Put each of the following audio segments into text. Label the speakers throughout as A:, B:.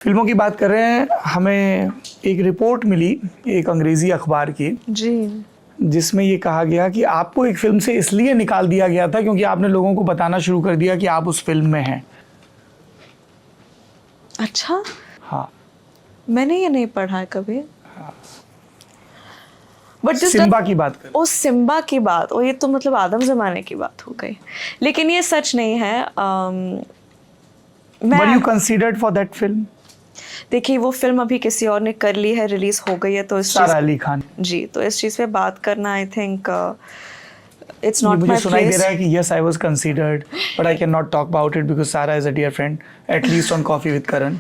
A: फिल्मों की बात कर रहे हैं, हमें एक रिपोर्ट मिली एक अंग्रेजी अखबार की
B: जी।
A: जिसमें ये कहा गया कि आपको एक फिल्म से इसलिए निकाल दिया गया था क्योंकि आपने लोगों को बताना शुरू कर दिया कि आप उस फिल्म में हैं।
B: अच्छा,
A: हाँ,
B: मैंने ये नहीं पढ़ा है कभी। बट
A: सिम्बा की बात कर।
B: ओ सिम्बा की बात, ओ ये तो मतलब आदम ज़माने की बात हो गई, लेकिन ये सच नहीं है।
A: वर
B: मैं
A: you considered for that film?
B: देखिए वो फिल्म अभी किसी और ने कर ली है, रिलीज हो गई है, तो इस
A: सारा अली खान।
B: जी, तो इस चीज़ पे बात करना आई थिंक इट्स
A: ये
B: नॉट
A: मुझे
B: माय
A: सुनाई दे
B: प्लेस।
A: रहा है कि yes I was considered but I can not talk about it because Sara is a dear friend at least on coffee with Karan.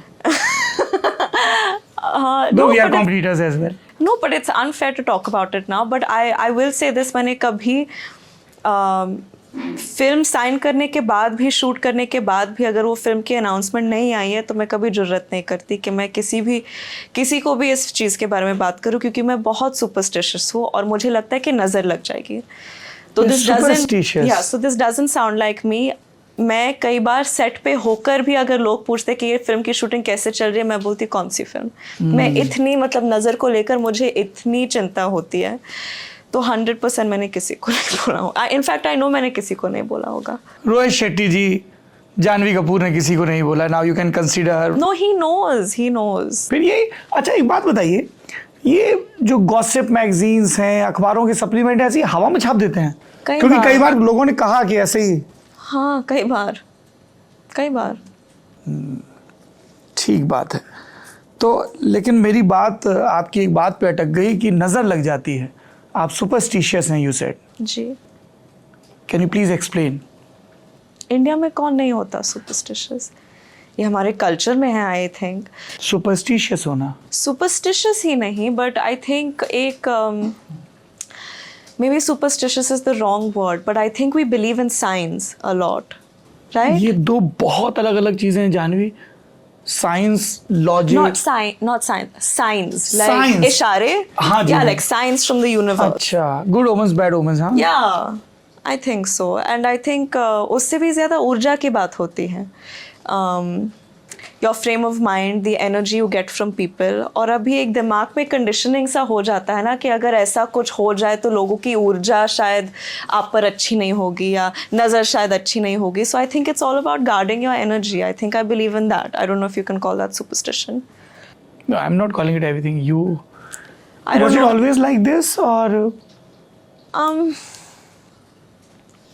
B: No,
A: we are
B: but
A: competitors as well.
B: no, but it's unfair to talk about it now. But I will say this, मैंने कभी film sign करने के बाद भी, shoot करने के बाद भी अगर वो फिल्म की अनाउंसमेंट नहीं आई है तो मैं कभी जुर्रत नहीं करती कि मैं किसी को भी इस चीज़ के बारे में बात करूं, क्योंकि मैं बहुत सुपरस्टिशियस हूँ और मुझे लगता है कि नज़र लग जाएगी। तो this doesn't sound like me. मैं कई बार सेट पे होकर भी अगर लोग पूछते कि ये फिल्म की शूटिंग कैसे चल रही है, मैं बोलती कौन सी फिल्म। मैं इतनी मतलब नज़र को लेकर मुझे इतनी चिंता होती है, तो 100% मैंने किसी को नहीं बोला होगा। इनफैक्ट आई नो मैंने किसी को नहीं बोला होगा।
A: रोहित शेट्टी जी, जानवी कपूर ने किसी को नहीं बोला। Now you can consider.
B: No, he knows.
A: फिर ये अच्छा एक बात बताइए, ये जो गॉसिप मैगजीन्स हैं, अखबारों के सप्लीमेंट ऐसी हवा में छाप देते हैं? क्योंकि कई बार लोगों ने कहा कि ऐसे ही।
B: हाँ, कई बार।
A: ठीक बात है। तो लेकिन मेरी बात आपकी एक बात पे अटक गई कि नज़र लग जाती है। आप सुपरस्टिशियस हैं, यू सेड।
B: जी।
A: Can you please explain?
B: India में कौन नहीं होता सुपरस्टिशियस? ये हमारे कल्चर में है आई थिंक।
A: सुपरस्टिशियस होना,
B: सुपरस्टिशियस ही नहीं, बट आई थिंक एक maybe superstitious is the wrong word, but I think we believe in signs a lot, right?
A: ये दो बहुत अलग अलग चीजें हैं Janhvi. Science, logic.
B: not signs like
A: Signs.
B: इशारे।
A: हाँ जी,
B: yeah,
A: हाँ।
B: like signs from the universe.
A: अच्छा, गुड ओमेंस बैड ओमेंस। हाँ,
B: yeah, I think so, and I think उससे भी ज़्यादा ऊर्जा की बात होती है। Your frame of mind, the energy you get from people. और अभी एक दिमाग में कंडीशनिंग सा हो जाता है ना कि अगर ऐसा कुछ हो जाए तो लोगों की ऊर्जा शायद आप पर अच्छी नहीं होगी या नज़र शायद अच्छी नहीं होगी। So I think it's all about guarding your energy. I think I believe in that. I don't know if you can call that superstition.
A: no, I'm not calling it everything.
B: I don't
A: Was it
B: know.
A: always like this और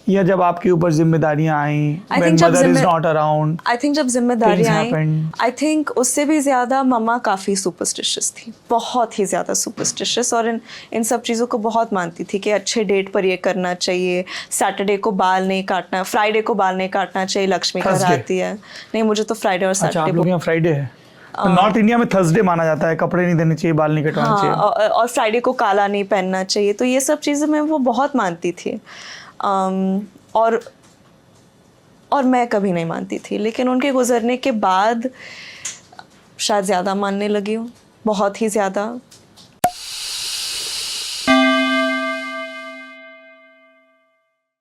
A: या जब आपके ऊपर जिम्मेदारियां आई,
B: I
A: when
B: think जब
A: mother is not around,
B: I think जब जिम्मेदारी
A: things
B: I,
A: happened.
B: I think उससे भी ज़्यादा मम्मा काफ़ी सुपरस्टिशियस थी, बहुत ही ज़्यादा सुपरस्टिशियस, और इन सब चीज़ों को बहुत मानती थी कि अच्छे डेट पर ये करना चाहिए, सैटरडे को बाल नहीं काटना, फ्राइडे को बाल नहीं काटना चाहिए, लक्ष्मी घर
A: Thursday.
B: आती है। नहीं, मुझे तो फ्राइडे और
A: अच्छा, आप
B: सैटरडे।
A: लोग यहाँ फ्राइडे है। नॉर्थ इंडिया में थर्सडे माना जाता है, कपड़े नहीं देने चाहिए, बाल नहीं कटवाने
B: हाँ,
A: चाहिए।
B: और फ्राइडे को काला नहीं पहनना चाहिए। तो ये सब चीज़ें मैं वो बहुत मानती थी। और मैं कभी नहीं मानती थी, लेकिन उनके गुजरने के बाद शायद ज़्यादा मानने लगी हूँ, बहुत ही ज़्यादा।